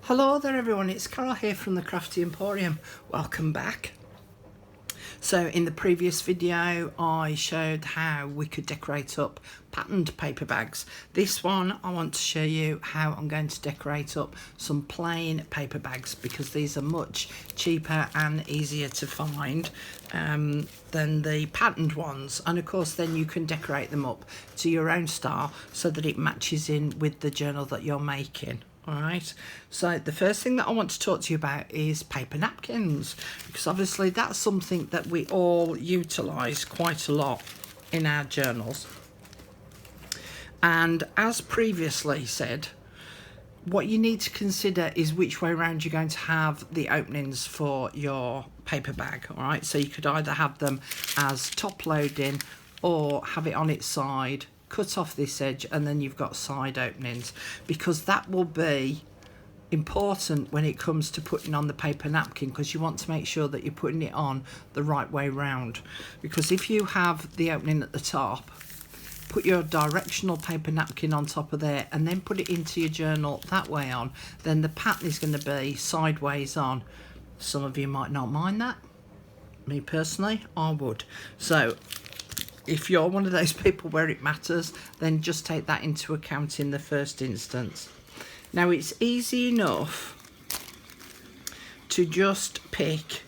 Hello there everyone, it's Carol here from the Crafty Emporium. Welcome back. So in the previous video I showed how we could decorate up patterned paper bags. This one I want to show you how I'm going to decorate up some plain paper bags, because these are much cheaper and easier to find than the patterned ones, and of course then you can decorate them up to your own style so that it matches in with the journal that you're making. Alright, so the first thing that I want to talk to you about is paper napkins, because obviously that's something that we all utilise quite a lot in our journals. And as previously said, what you need to consider is which way around you're going to have the openings for your paper bag. Alright, so you could either have them as top loading or have it on its side, cut off this edge, and then you've got side openings, because that will be important when it comes to putting on the paper napkin, because you want to make sure that you're putting it on the right way round. Because if you have the opening at the top, put your directional paper napkin on top of there and then put it into your journal that way on, then the pattern is going to be sideways on. Some of you might not mind that. Me personally, I would. So if you're one of those people where it matters, then just take that into account in the first instance. Now it's easy enough to just pick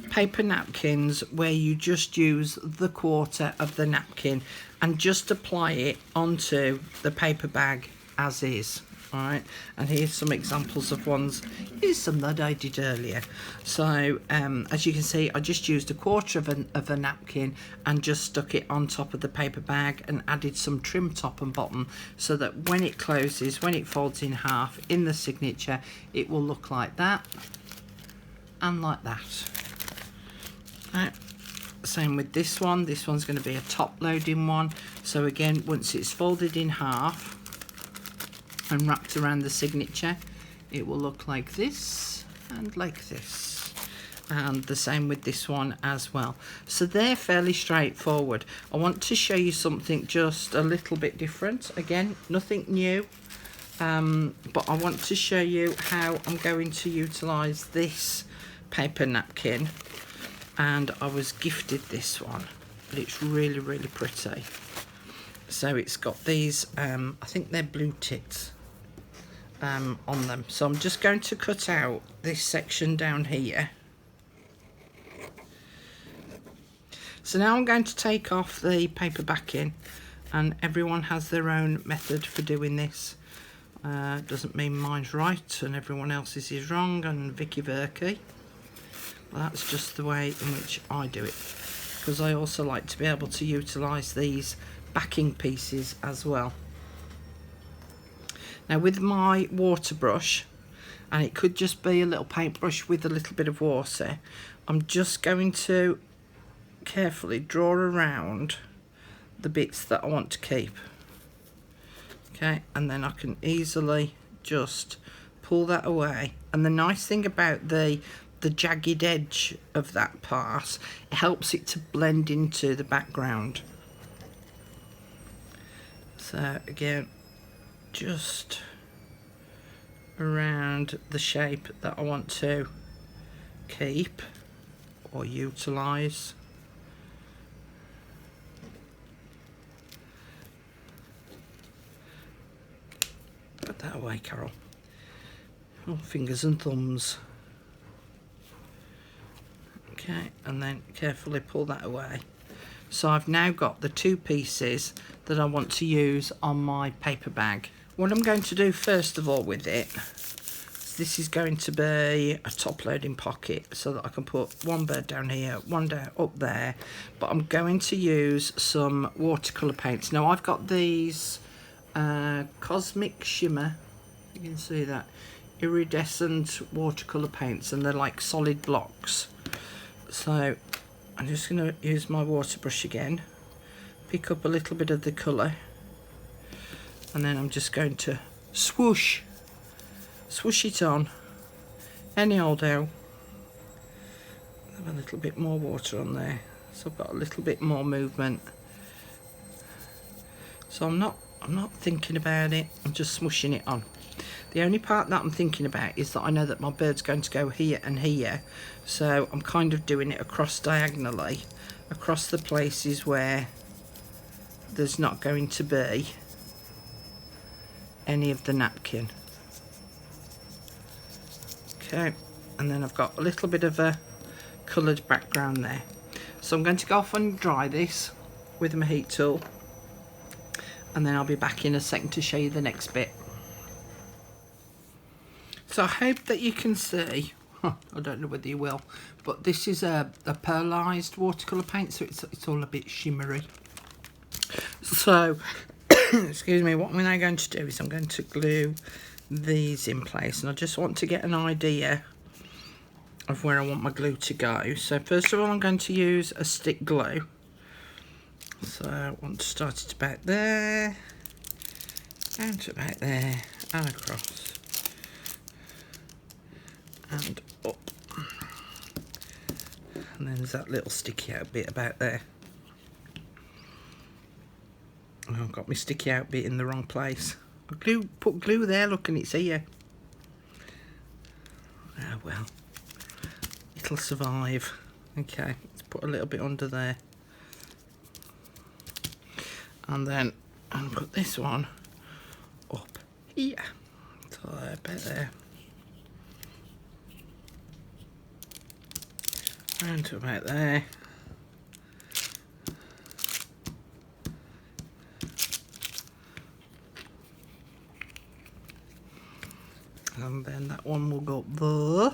paper napkins where you just use the quarter of the napkin and just apply it onto the paper bag as is. Alright, and here's some examples of ones. Here's some that I did earlier. So as you can see, I just used a quarter of a napkin and just stuck it on top of the paper bag and added some trim top and bottom, so that when it closes, when it folds in half in the signature, it will look like that and like that. Right. Same with this one. This one's going to be a top loading one. So again, once it's folded in half and wrapped around the signature, it will look like this and like this, and the same with this one as well. So they're fairly straightforward. I want to show you something just a little bit different. Again, nothing new, but I want to show you how I'm going to utilize this paper napkin. And I was gifted this one, but it's really pretty. So it's got these I think they're blue ticks on them. So I'm just going to cut out this section down here. So now I'm going to take off the paper backing, and everyone has their own method for doing this. Doesn't mean mine's right and everyone else's is wrong and Vicky Verky. Well, that's just the way in which I do it, because I also like to be able to utilise these backing pieces as well. Now with my water brush, and it could just be a little paintbrush with a little bit of water, I'm just going to carefully draw around the bits that I want to keep. Okay, and then I can easily just pull that away. And the nice thing about the jagged edge of that part, it helps it to blend into the background. So again, just around the shape that I want to keep or utilise. Put that away, Carol. Oh, fingers and thumbs. Okay, and then carefully pull that away. So I've now got the two pieces that I want to use on my paper bag. What I'm going to do first of all with it, this is going to be a top loading pocket, so that I can put one bird down here, one down up there, but I'm going to use some watercolour paints. Now I've got these Cosmic Shimmer, you can see that, iridescent watercolour paints, and they're like solid blocks. So I'm just going to use my water brush again, pick up a little bit of the colour, and then I'm just going to swoosh it on anyhow. Have a little bit more water on there, so I've got a little bit more movement. So I'm not thinking about it, I'm just smushing it on. The only part that I'm thinking about is that I know that my bird's going to go here and here, so I'm kind of doing it across diagonally, across the places where there's not going to be any of the napkin. Okay, and then I've got a little bit of a coloured background there. So I'm going to go off and dry this with my heat tool, and then I'll be back in a second to show you the next bit. So I hope that you can see, I don't know whether you will, but this is a pearlised watercolour paint, so it's all a bit shimmery. So, excuse me, what I'm now going to do is I'm going to glue these in place, and I just want to get an idea of where I want my glue to go. So first of all, I'm going to use a stick glue. So I want to start it about there, down to about there, and across, and up. And then there's that little sticky out bit about there. Oh, I've got my sticky out bit in the wrong place. Put glue there, look, and it's here. Oh well, it'll survive. Okay, let's put a little bit under there. And then I'll put this one up here. So about there. And to about there. And then that one will go up there.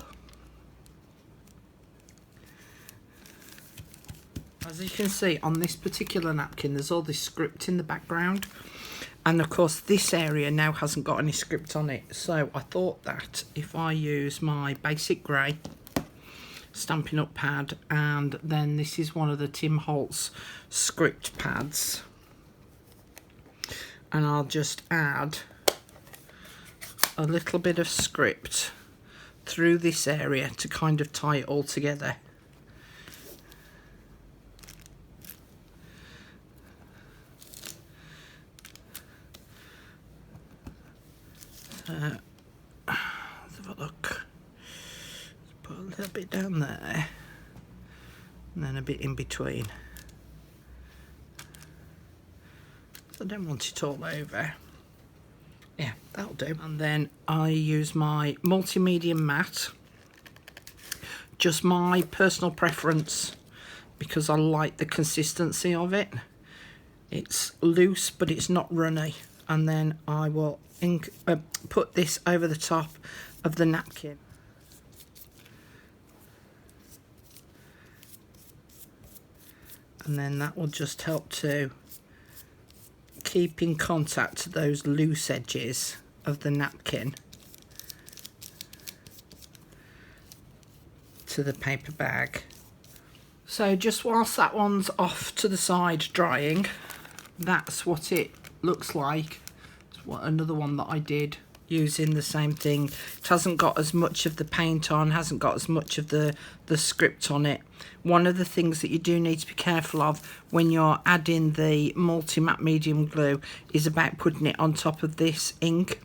As you can see on this particular napkin, there's all this script in the background, and of course this area now hasn't got any script on it, so I thought that if I use my basic grey Stampin' Up pad, and then this is one of the Tim Holtz script pads, and I'll just add a little bit of script through this area to kind of tie it all together. Let's have a look. Let's put a little bit down there, and then a bit in between. So I don't want it all over. Yeah, that'll do. And then I use my multi-medium matte, just my personal preference, because I like the consistency of it. It's loose, but it's not runny. And then I will put this over the top of the napkin. And then that will just help to keep in contact those loose edges of the napkin to the paper bag. So just whilst that one's off to the side drying, that's what it looks like. It's another one that I did using the same thing. It hasn't got as much of the paint on, hasn't got as much of the script on it. One of the things that you do need to be careful of when you're adding the multi-matte medium glue is about putting it on top of this ink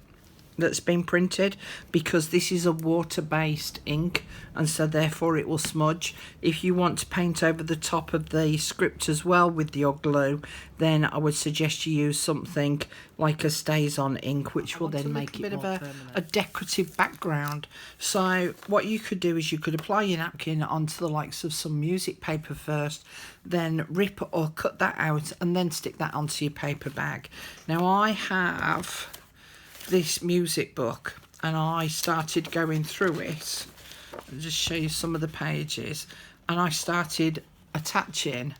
that's been printed, because this is a water-based ink, and so therefore it will smudge. If you want to paint over the top of the script as well with your glue, then I would suggest you use something like a StazOn ink, which will then make it more permanent. A decorative background. So what you could do is you could apply your napkin onto the likes of some music paper first, then rip or cut that out, and then stick that onto your paper bag. Now I have this music book, and I started going through it. I'll just show you some of the pages, and I started attaching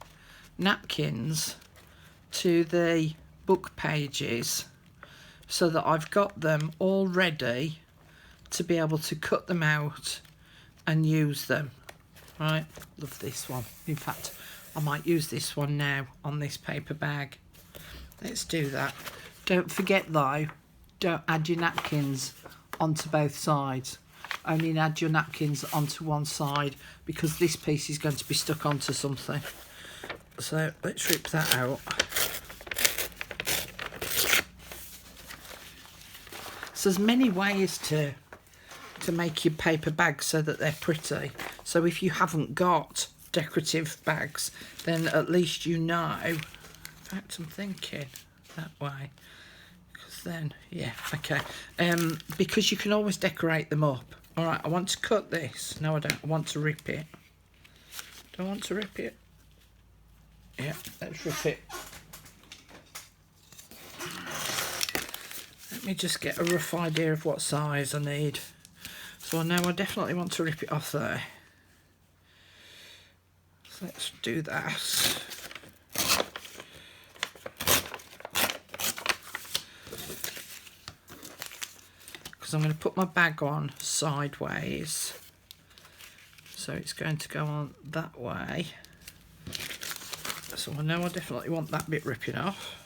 napkins to the book pages so that I've got them all ready to be able to cut them out and use them. Right, love this one. In fact, I might use this one now on this paper bag. Let's do that. Don't forget though, don't add your napkins onto both sides. Only add your napkins onto one side, because this piece is going to be stuck onto something. So let's rip that out. So there's many ways to make your paper bags so that they're pretty. So if you haven't got decorative bags, then at least you know. In fact, I'm thinking that way, because then, yeah, okay. Because you can always decorate them up. All right, I want to cut this. No, I don't. I want to rip it. Do I want to rip it? Yeah, let's rip it. Let me just get a rough idea of what size I need. So I know I definitely want to rip it off there. So let's do that. Because I'm going to put my bag on sideways. So it's going to go on that way. So I know I definitely want that bit ripping off.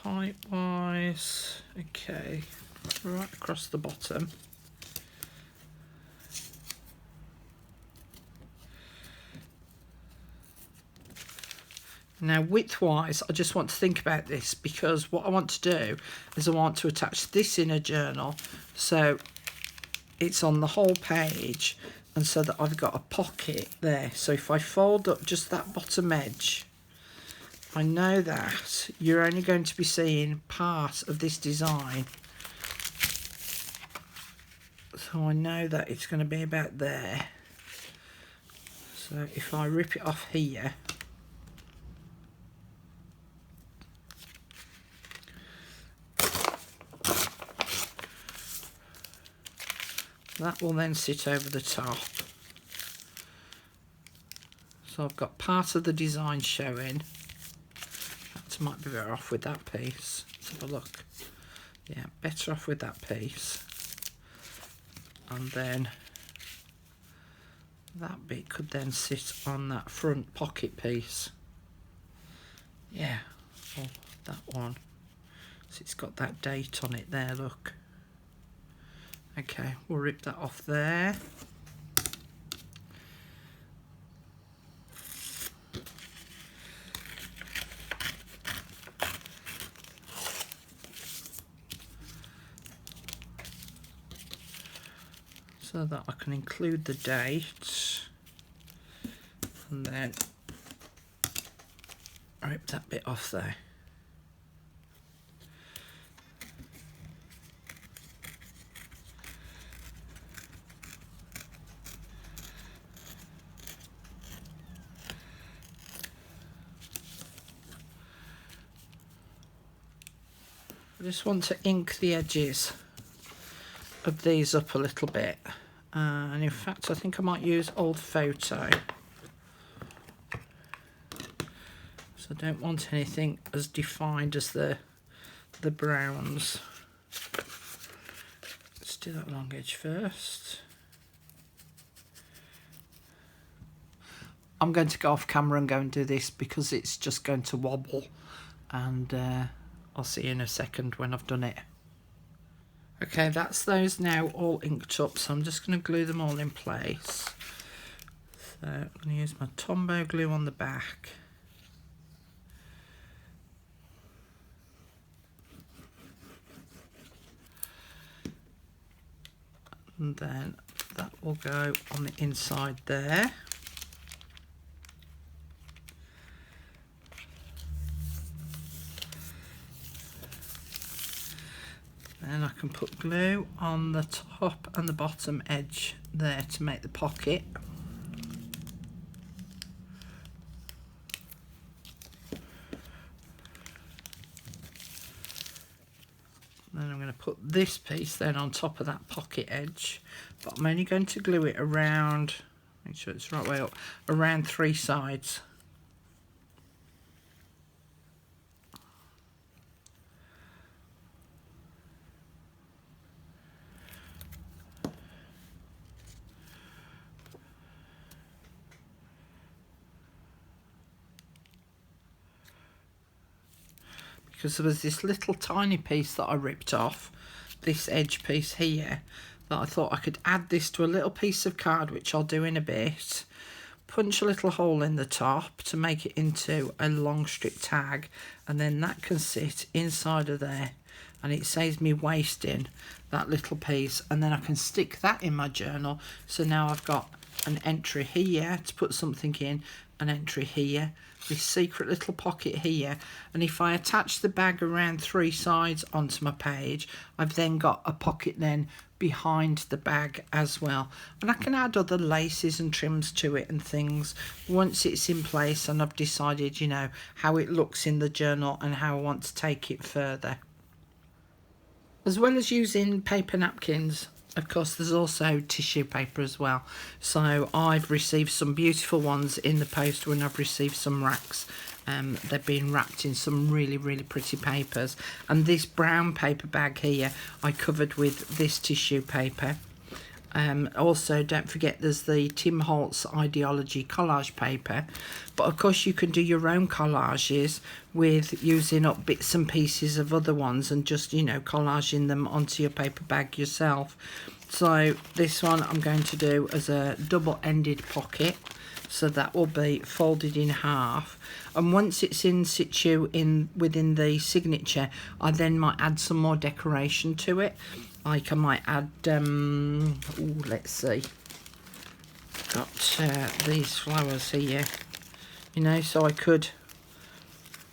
Height wise, okay, right across the bottom. Now width wise, I just want to think about this, because what I want to do is I want to attach this in a journal so it's on the whole page, and so that I've got a pocket there. So if I fold up just that bottom edge, I know that you're only going to be seeing part of this design. So I know that it's going to be about there. So if I rip it off here, that will then sit over the top. So I've got part of the design showing. I might be better off with that piece. Let's have a look. Yeah, better off with that piece. And then that bit could then sit on that front pocket piece. Yeah, or that one. So it's got that date on it there, look. Okay, we'll rip that off there. So that I can include the date, and then rip that bit off there. I just want to ink the edges of these up a little bit, and in fact I think I might use old photo, so I don't want anything as defined as the browns. Let's do that long edge first. I'm going to go off camera and go and do this because it's just going to wobble, and I'll see you in a second when I've done it. Okay, that's those now all inked up, so I'm just going to glue them all in place. So I'm going to use my Tombow glue on the back. And then that will go on the inside there. Then I can put glue on the top and the bottom edge there to make the pocket. Then I'm going to put this piece then on top of that pocket edge, but I'm only going to glue it around, make sure it's the right way up, around 3 sides. Because there was this little tiny piece that I ripped off, this edge piece here, that I thought I could add this to a little piece of card, which I'll do in a bit, punch a little hole in the top to make it into a long strip tag, and then that can sit inside of there, and it saves me wasting that little piece. And then I can stick that in my journal. So now I've got an entry here to put something in, an entry here, this secret little pocket here, and if I attach the bag around 3 sides onto my page, I've then got a pocket then behind the bag as well, and I can add other laces and trims to it and things once it's in place and I've decided, you know, how it looks in the journal and how I want to take it further. As well as using paper napkins, of course, there's also tissue paper as well. So I've received some beautiful ones in the post when I've received some racks. They've been wrapped in some really, really pretty papers. And this brown paper bag here, I covered with this tissue paper. Also, don't forget there's the Tim Holtz Ideology collage paper. But of course, you can do your own collages with using up bits and pieces of other ones and just, you know, collaging them onto your paper bag yourself. So this one I'm going to do as a double-ended pocket. So that will be folded in half, and once it's in situ within the signature, I then might add some more decoration to it. Like I might add let's see, got these flowers here, you know, so I could,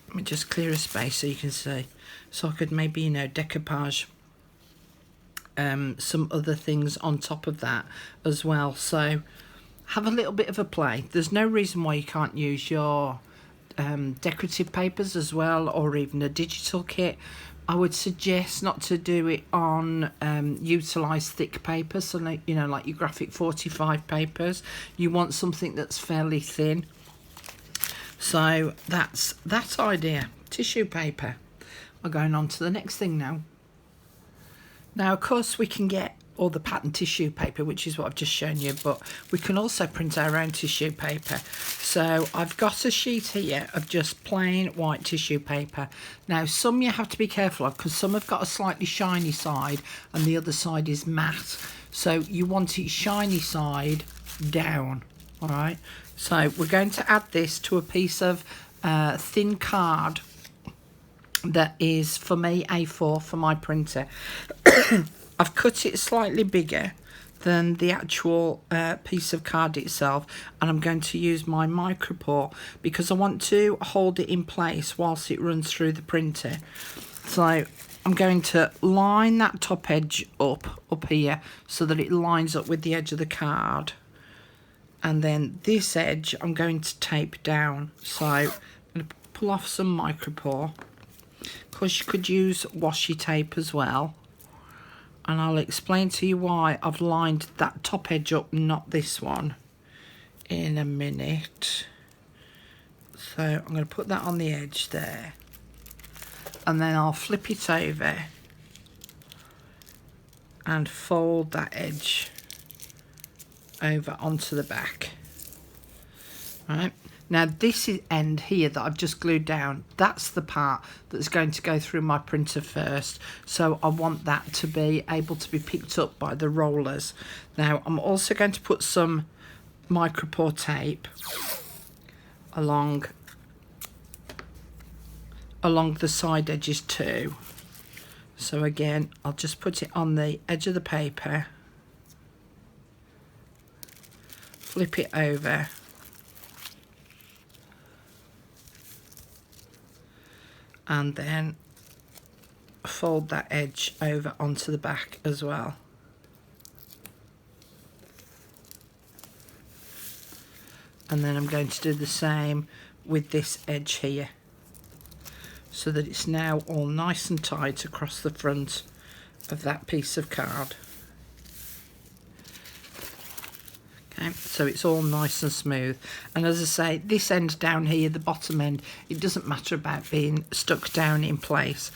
let me just clear a space so you can see, so I could maybe, you know, decoupage some other things on top of that as well. So have a little bit of a play. There's no reason why you can't use your decorative papers as well, or even a digital kit. I would suggest not to do it on utilised thick paper, so like, you know, like your graphic 45 papers. You want something that's fairly thin. So that's that idea. Tissue paper. We're going on to the next thing now. Now, of course, we can get all the pattern tissue paper, which is what I've just shown you, but we can also print our own tissue paper. So I've got a sheet here of just plain white tissue paper. Now, some you have to be careful of because some have got a slightly shiny side and the other side is matte. So you want it shiny side down, all right? So we're going to add this to a piece of thin card that is, for me, A4 for my printer. I've cut it slightly bigger than the actual piece of card itself, and I'm going to use my micropore because I want to hold it in place whilst it runs through the printer. So I'm going to line that top edge up here so that it lines up with the edge of the card, and then this edge I'm going to tape down. So I'm going to pull off some micropore. Of course, you could use washi tape as well, and I'll explain to you why I've lined that top edge up, not this one, in a minute. So I'm going to put that on the edge there, and then I'll flip it over and fold that edge over onto the back. Right. Now this end here that I've just glued down, that's the part that's going to go through my printer first. So I want that to be able to be picked up by the rollers. Now I'm also going to put some micropore tape along the side edges too. So again, I'll just put it on the edge of the paper, flip it over, and then fold that edge over onto the back as well. And then I'm going to do the same with this edge here, so that it's now all nice and tight across the front of that piece of card. Okay, so it's all nice and smooth. And as I say, this end down here, the bottom end, it doesn't matter about being stuck down in place,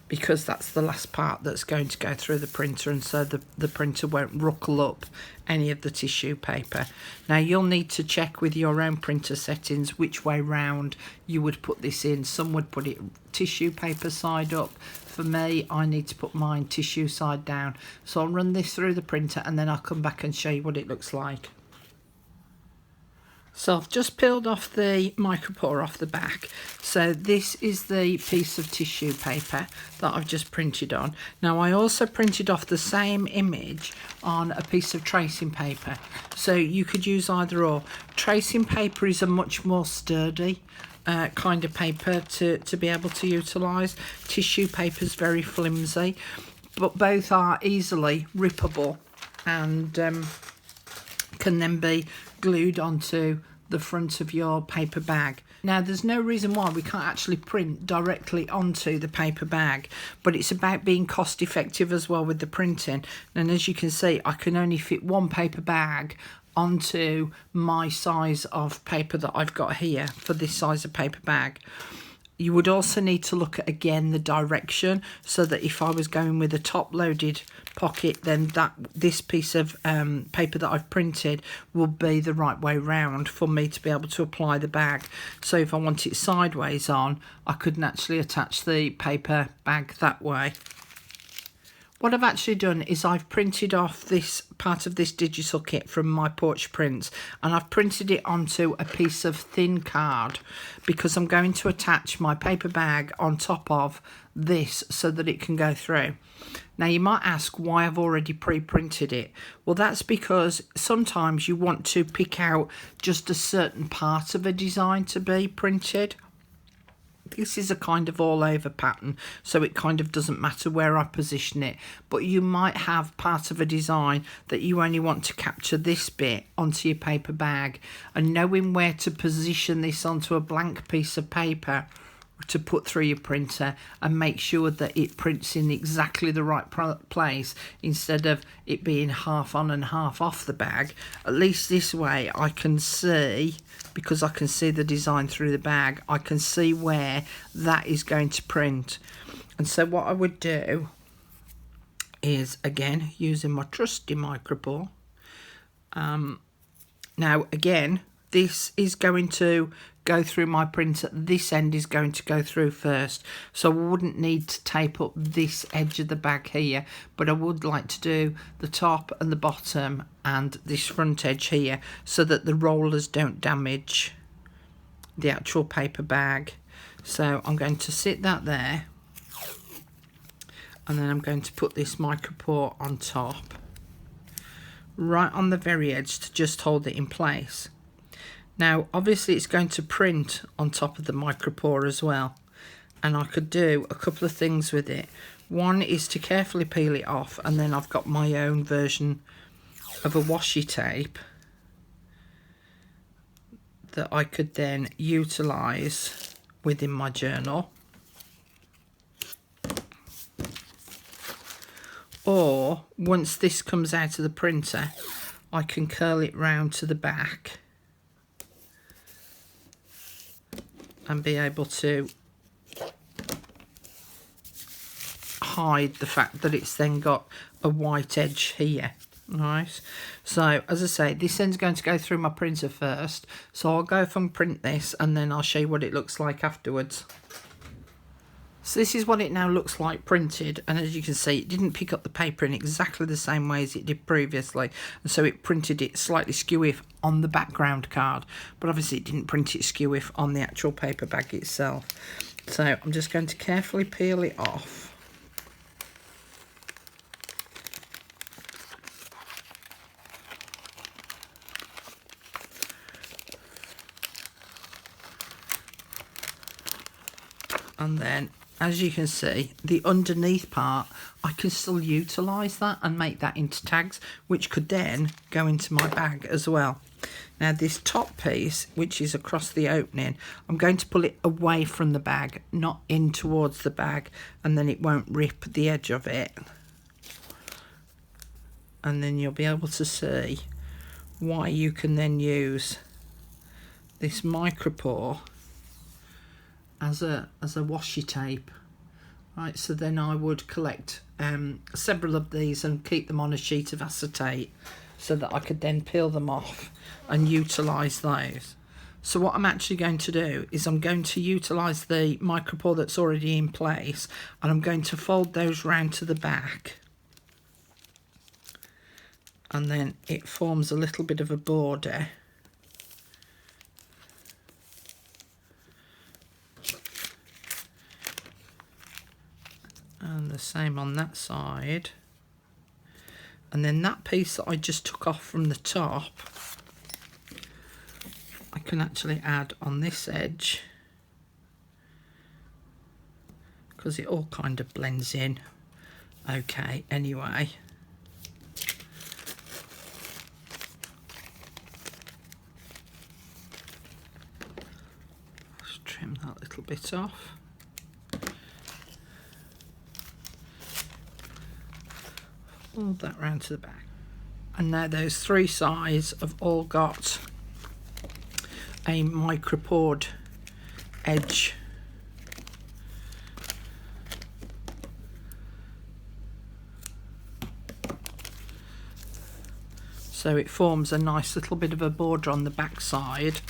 because that's the last part that's going to go through the printer, and so the printer won't ruckle up any of the tissue paper. Now you'll need to check with your own printer settings which way round you would put this in. Some would put it tissue paper side up. For me, I need to put mine tissue side down. So I'll run this through the printer and then I'll come back and show you what it looks like. So I've just peeled off the micropore off the back. So this is the piece of tissue paper that I've just printed on. Now I also printed off the same image on a piece of tracing paper. So you could use either or. Tracing paper is a much more sturdy kind of paper to be able to utilise. Tissue paper is very flimsy, but both are easily rippable and can then be glued onto the front of your paper bag. Now there's no reason why we can't actually print directly onto the paper bag, but it's about being cost effective as well with the printing. And as you can see, I can only fit one paper bag onto my size of paper that I've got here for this size of paper bag. You would also need to look at, again, the direction, so that if I was going with a top-loaded pocket, then this piece of paper that I've printed will be the right way round for me to be able to apply the bag. So if I want it sideways on, I couldn't actually attach the paper bag that way. What I've actually done is I've printed off this part of this digital kit from My Porch Prints, and I've printed it onto a piece of thin card because I'm going to attach my paper bag on top of this so that it can go through. Now you might ask why I've already pre-printed it. Well, that's because sometimes you want to pick out just a certain part of a design to be printed. This is a kind of all over pattern, so it kind of doesn't matter where I position it, but you might have part of a design that you only want to capture this bit onto your paper bag, and knowing where to position this onto a blank piece of paper to put through your printer and make sure that it prints in exactly the right place instead of it being half on and half off the bag. At least this way I can see, because I can see the design through the bag, I can see where that is going to print. And so what I would do is, again, using my trusty micropore, now again, this is going to go through my printer. This end is going to go through first, so I wouldn't need to tape up this edge of the bag here, but I would like to do the top and the bottom and this front edge here so that the rollers don't damage the actual paper bag. So I'm going to sit that there, and then I'm going to put this micropore on top, right on the very edge, to just hold it in place. Now obviously it's going to print on top of the micropore as well, and I could do a couple of things with it. One is to carefully peel it off, and then I've got my own version of a washi tape that I could then utilise within my journal. Or once this comes out of the printer, I can curl it round to the back and be able to hide the fact that it's then got a white edge here. Right, so as I say, this end's going to go through my printer first, so I'll go and print this and then I'll show you what it looks like afterwards. So this is what it now looks like printed, and as you can see, it didn't pick up the paper in exactly the same way as it did previously, and so it printed it slightly skew-if on the background card, but obviously it didn't print it skew-if on the actual paper bag itself. So I'm just going to carefully peel it off. And then, as you can see, the underneath part, I can still utilise that and make that into tags, which could then go into my bag as well. Now this top piece, which is across the opening, I'm going to pull it away from the bag, not in towards the bag, and then it won't rip the edge of it. And then you'll be able to see why you can then use this micropore as a washi tape. Right, so then I would collect several of these and keep them on a sheet of acetate so that I could then peel them off and utilise those. So what I'm actually going to do is I'm going to utilise the micropore that's already in place, and I'm going to fold those round to the back, and then it forms a little bit of a border And the same on that side. And then that piece that I just took off from the top, I can actually add on this edge, because it all kind of blends in okay anyway. Let's trim that little bit off. Fold that round to the back. And now those three sides have all got a micropored edge. So it forms a nice little bit of a border on the back side.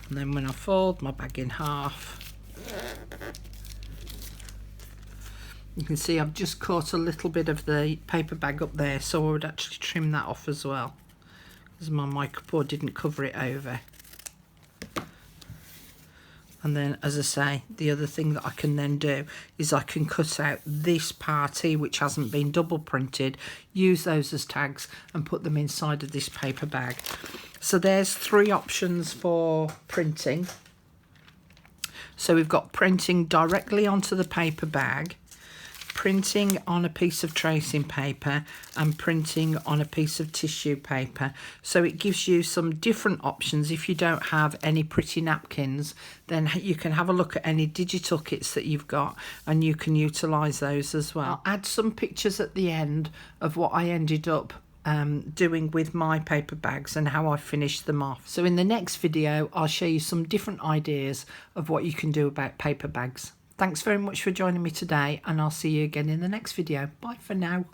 And then when I fold my bag in half, you can see I've just caught a little bit of the paper bag up there, so I would actually trim that off as well, because my micropore didn't cover it over. And then, as I say, the other thing that I can then do is I can cut out this part here, which hasn't been double printed, use those as tags and put them inside of this paper bag. So there's three options for printing. So we've got printing directly onto the paper bag, printing on a piece of tracing paper, and printing on a piece of tissue paper. So it gives you some different options. If you don't have any pretty napkins, then you can have a look at any digital kits that you've got, and you can utilise those as well. I'll add some pictures at the end of what I ended up doing with my paper bags and how I finished them off. So in the next video, I'll show you some different ideas of what you can do about paper bags. Thanks very much for joining me today, and I'll see you again in the next video. Bye for now.